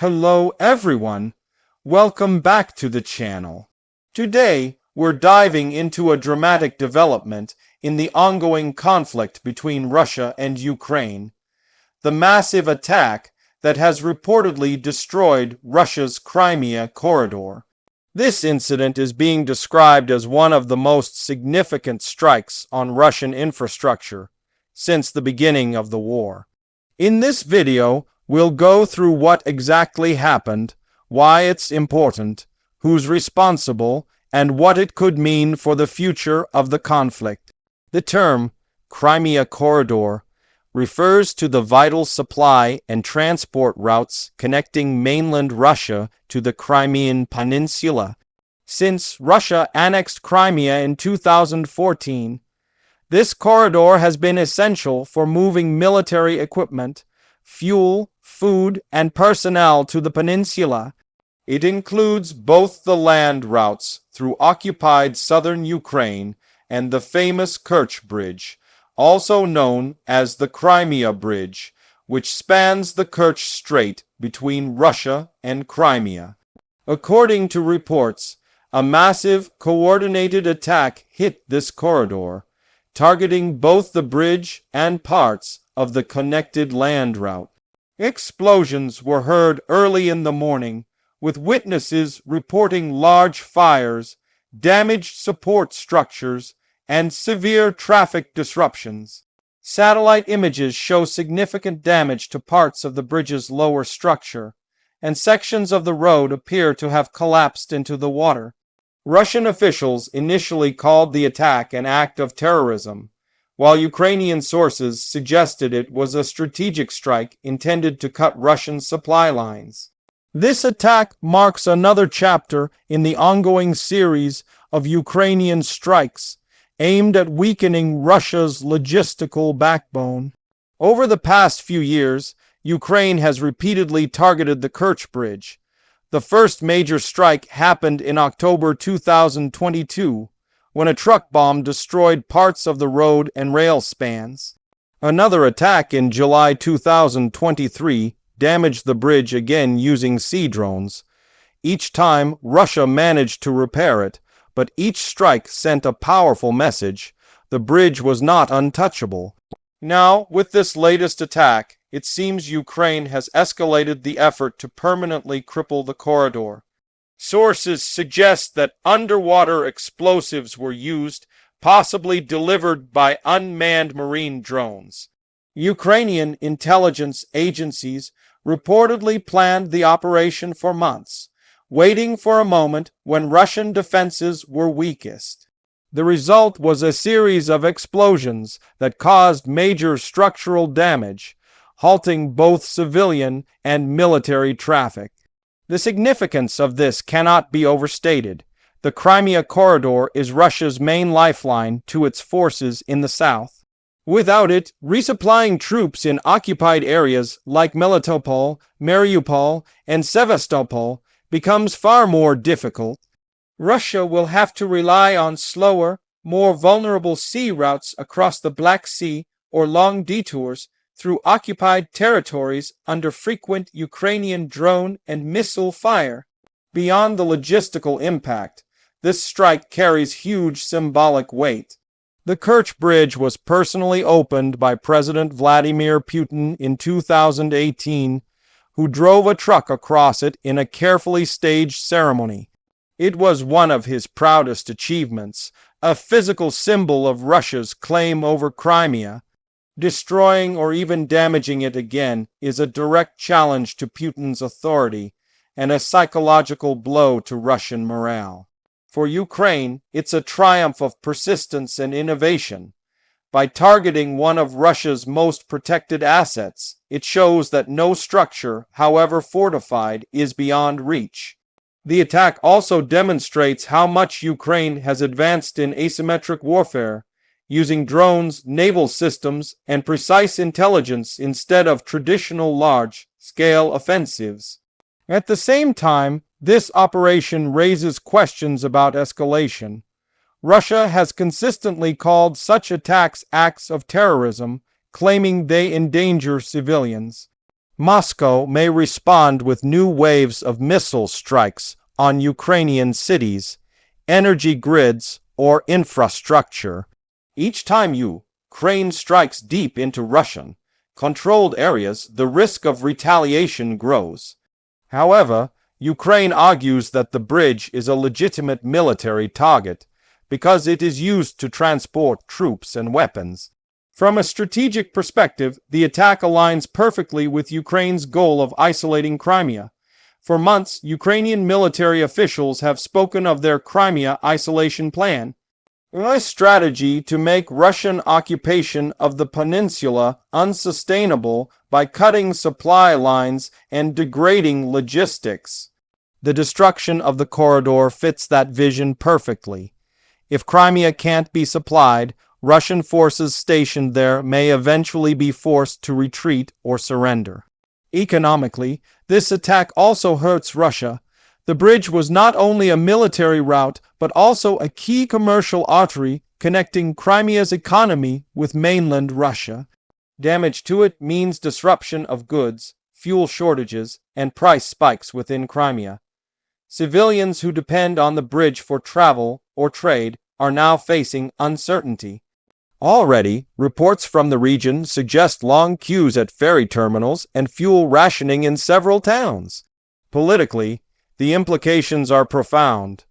Hello everyone, welcome back to the channel. Today we're diving into a dramatic development in the ongoing conflict between Russia and Ukraine. The massive attack that has reportedly destroyed Russia's Crimea corridor. This incident is being described as one of the most significant strikes on Russian infrastructure since the beginning of the war. In this video, we'll go through what exactly happened, why it's important, who's responsible, and what it could mean for the future of the conflict. The term Crimea Corridor refers to the vital supply and transport routes connecting mainland Russia to the Crimean peninsula. Since Russia annexed Crimea in 2014, this corridor has been essential for moving military equipment, fuel, food, and personnel to the peninsula. It includes both the land routes through occupied southern Ukraine and the famous Kerch Bridge, also known as the Crimea Bridge, which spans the Kerch Strait between Russia and Crimea. According to reports, a massive, coordinated attack hit this corridor, targeting both the bridge and parts of the connected land route. Explosions were heard early in the morning, with witnesses reporting large fires, damaged support structures, and severe traffic disruptions. Satellite images show significant damage to parts of the bridge's lower structure, and sections of the road appear to have collapsed into the water. Russian officials initially called the attack an act of terrorism, while Ukrainian sources suggested it was a strategic strike intended to cut Russian supply lines. This attack marks another chapter in the ongoing series of Ukrainian strikes aimed at weakening Russia's logistical backbone. Over the past few years, Ukraine has repeatedly targeted the Kerch Bridge. The first major strike happened in October 2022, when a truck bomb destroyed parts of the road and rail spans. Another attack in July 2023 damaged the bridge again using sea drones. Each time, Russia managed to repair it, but each strike sent a powerful message: the bridge was not untouchable. Now, with this latest attack, it seems Ukraine has escalated the effort to permanently cripple the corridor. Sources suggest that underwater explosives were used, possibly delivered by unmanned marine drones. Ukrainian intelligence agencies reportedly planned the operation for months, waiting for a moment when Russian defenses were weakest. The result was a series of explosions that caused major structural damage, halting both civilian and military traffic. The significance of this cannot be overstated. The Crimea Corridor is Russia's main lifeline to its forces in the south. Without it, resupplying troops in occupied areas like Melitopol, Mariupol, and Sevastopol becomes far more difficult. Russia will have to rely on slower, more vulnerable sea routes across the Black Sea or long detours through occupied territories under frequent Ukrainian drone and missile fire. Beyond the logistical impact, this strike carries huge symbolic weight. The Kerch Bridge was personally opened by President Vladimir Putin in 2018, who drove a truck across it in a carefully staged ceremony. It was one of his proudest achievements, a physical symbol of Russia's claim over Crimea. Destroying or even damaging it again is a direct challenge to Putin's authority and a psychological blow to Russian morale. For Ukraine, it's a triumph of persistence and innovation. By targeting one of Russia's most protected assets, it shows that no structure, however fortified, is beyond reach. The attack also demonstrates how much Ukraine has advanced in asymmetric warfare, using drones, naval systems, and precise intelligence instead of traditional large-scale offensives. At the same time, this operation raises questions about escalation. Russia has consistently called such attacks acts of terrorism, claiming they endanger civilians. Moscow may respond with new waves of missile strikes on Ukrainian cities, energy grids, or infrastructure. Each time Ukraine strikes deep into Russian-controlled areas, the risk of retaliation grows. However, Ukraine argues that the bridge is a legitimate military target because it is used to transport troops and weapons. From a strategic perspective, the attack aligns perfectly with Ukraine's goal of isolating Crimea. For months, Ukrainian military officials have spoken of their Crimea isolation plan, a strategy to make Russian occupation of the peninsula unsustainable by cutting supply lines and degrading logistics. The destruction of the corridor fits that vision perfectly. If Crimea can't be supplied, Russian forces stationed there may eventually be forced to retreat or surrender. Economically, this attack also hurts Russia. The bridge was not only a military route, but also a key commercial artery connecting Crimea's economy with mainland Russia. Damage to it means disruption of goods, fuel shortages, and price spikes within Crimea. Civilians who depend on the bridge for travel or trade are now facing uncertainty. Already, reports from the region suggest long queues at ferry terminals and fuel rationing in several towns. Politically, the implications are profound.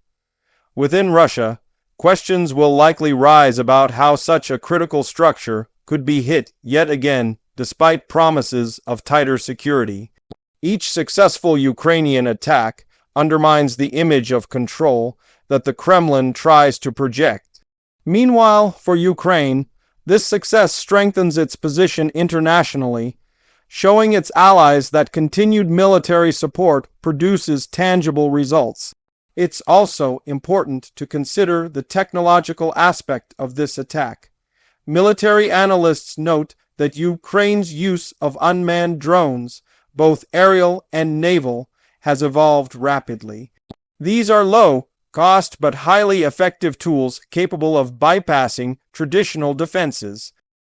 Within Russia, questions will likely rise about how such a critical structure could be hit yet again despite promises of tighter security. Each successful Ukrainian attack undermines the image of control that the Kremlin tries to project. Meanwhile, for Ukraine, this success strengthens its position internationally, showing its allies that continued military support produces tangible results. It's also important to consider the technological aspect of this attack. Military analysts note that Ukraine's use of unmanned drones, both aerial and naval, has evolved rapidly. These are low-cost but highly effective tools capable of bypassing traditional defenses.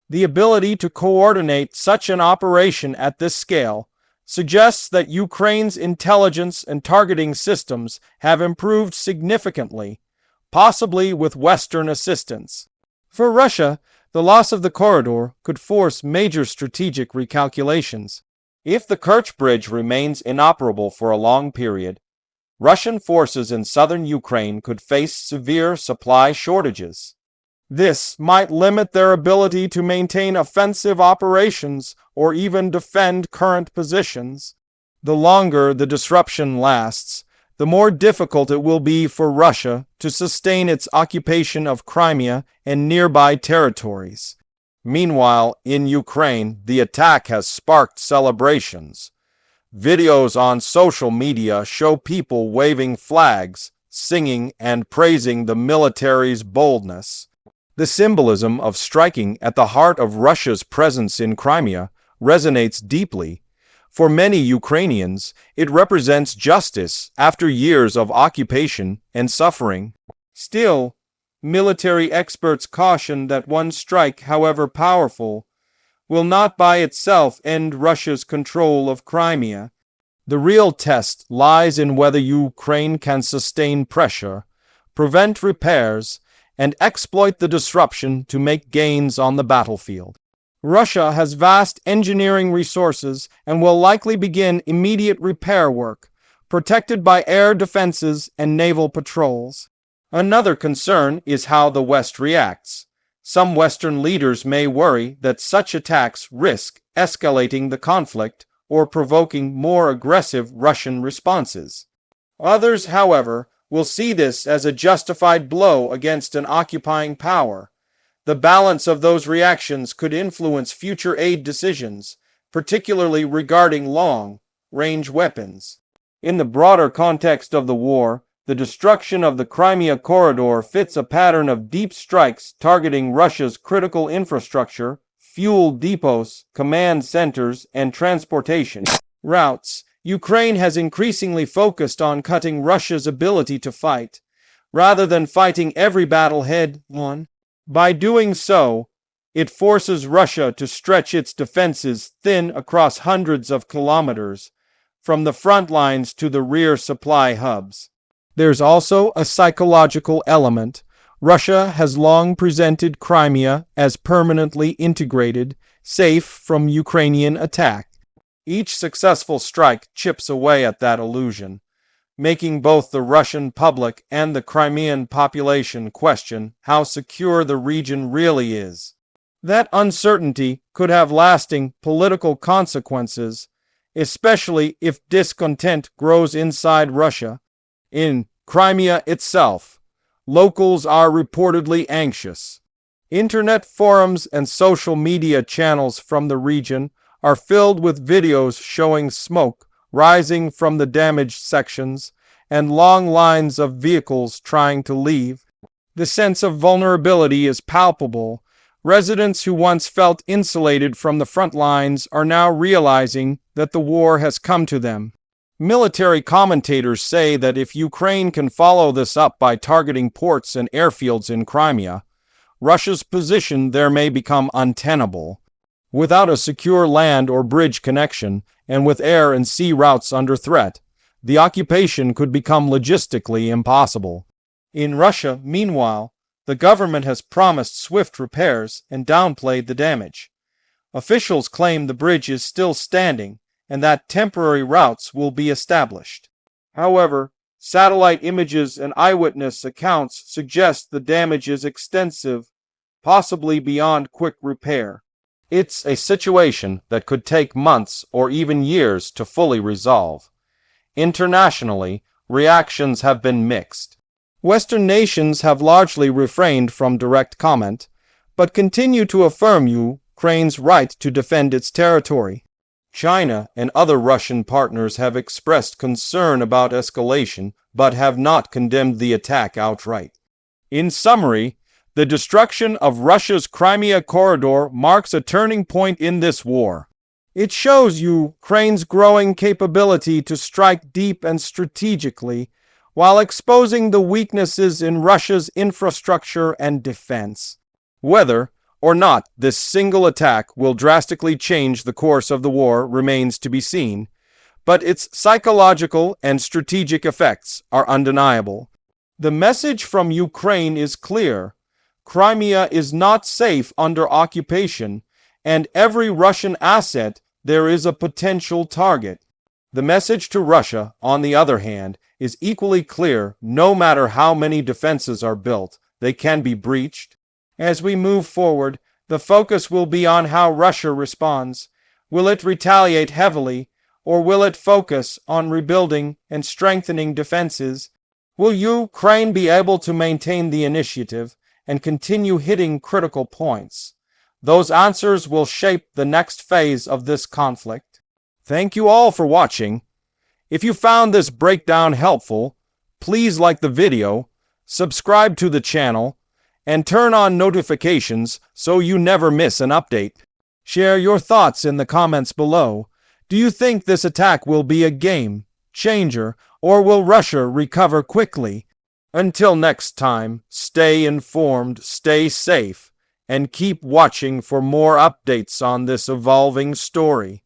The ability to coordinate such an operation at this scale suggests that Ukraine's intelligence and targeting systems have improved significantly, possibly with Western assistance. For Russia, the loss of the corridor could force major strategic recalculations. If the Kerch Bridge remains inoperable for a long period, Russian forces in southern Ukraine could face severe supply shortages. This might limit their ability to maintain offensive operations or even defend current positions. The longer the disruption lasts, the more difficult it will be for Russia to sustain its occupation of Crimea and nearby territories. Meanwhile, in Ukraine, the attack has sparked celebrations. Videos on social media show people waving flags, singing, and praising the military's boldness. The symbolism of striking at the heart of Russia's presence in Crimea resonates deeply. For many Ukrainians, it represents justice after years of occupation and suffering. Still, military experts caution that one strike, however powerful, will not by itself end Russia's control of Crimea. The real test lies in whether Ukraine can sustain pressure, prevent repairs, and exploit the disruption to make gains on the battlefield. Russia has vast engineering resources and will likely begin immediate repair work, protected by air defenses and naval patrols. Another concern is how the West reacts. Some Western leaders may worry that such attacks risk escalating the conflict or provoking more aggressive Russian responses. Others, however, will see this as a justified blow against an occupying power. The balance of those reactions could influence future aid decisions, particularly regarding long-range weapons. In the broader context of the war, the destruction of the Crimea corridor fits a pattern of deep strikes targeting Russia's critical infrastructure, fuel depots, command centers, and transportation routes. Ukraine has increasingly focused on cutting Russia's ability to fight, rather than fighting every battle head-on. By doing so, It forces Russia to stretch its defenses thin across hundreds of kilometers, from the front lines to the rear supply hubs. There's also a psychological element. Russia has long presented Crimea as permanently integrated, safe from Ukrainian attack. Each successful strike chips away at that illusion, making both the Russian public and the Crimean population question how secure the region really is. That uncertainty could have lasting political consequences, especially if discontent grows inside Russia. In Crimea itself, locals are reportedly anxious. Internet forums and social media channels from the region are filled with videos showing smoke rising from the damaged sections and long lines of vehicles trying to leave. The sense of vulnerability is palpable. Residents who once felt insulated from the front lines are now realizing that the war has come to them. Military commentators say that if Ukraine can follow this up by targeting ports and airfields in Crimea, Russia's position there may become untenable. Without a secure land or bridge connection, and with air and sea routes under threat, the occupation could become logistically impossible. In Russia, meanwhile, the government has promised swift repairs and downplayed the damage. Officials claim the bridge is still standing and that temporary routes will be established. However, satellite images and eyewitness accounts suggest the damage is extensive, possibly beyond quick repair. It's a situation that could take months or even years to fully resolve. Internationally, reactions have been mixed. Western nations have largely refrained from direct comment, but continue to affirm Ukraine's right to defend its territory. China and other Russian partners have expressed concern about escalation, but have not condemned the attack outright. In summary, the destruction of Russia's Crimea corridor marks a turning point in this war. It shows Ukraine's growing capability to strike deep and strategically, while exposing the weaknesses in Russia's infrastructure and defense. Whether or not this single attack will drastically change the course of the war remains to be seen, but its psychological and strategic effects are undeniable. The message from Ukraine is clear. Crimea is not safe under occupation, and every Russian asset there is a potential target. The message to Russia, on the other hand, is equally clear. No matter how many defenses are built, they can be breached. As we move forward, the focus will be on how Russia responds. Will it retaliate heavily, or will it focus on rebuilding and strengthening defenses? Will Ukraine be able to maintain the initiative and continue hitting critical points? Those answers will shape the next phase of this conflict. Thank you all for watching. If you found this breakdown helpful, please like the video, subscribe to the channel, and turn on notifications so you never miss an update. Share your thoughts in the comments below. Do you think this attack will be a game changer, or will Russia recover quickly? Until next time, stay informed, stay safe, and keep watching for more updates on this evolving story.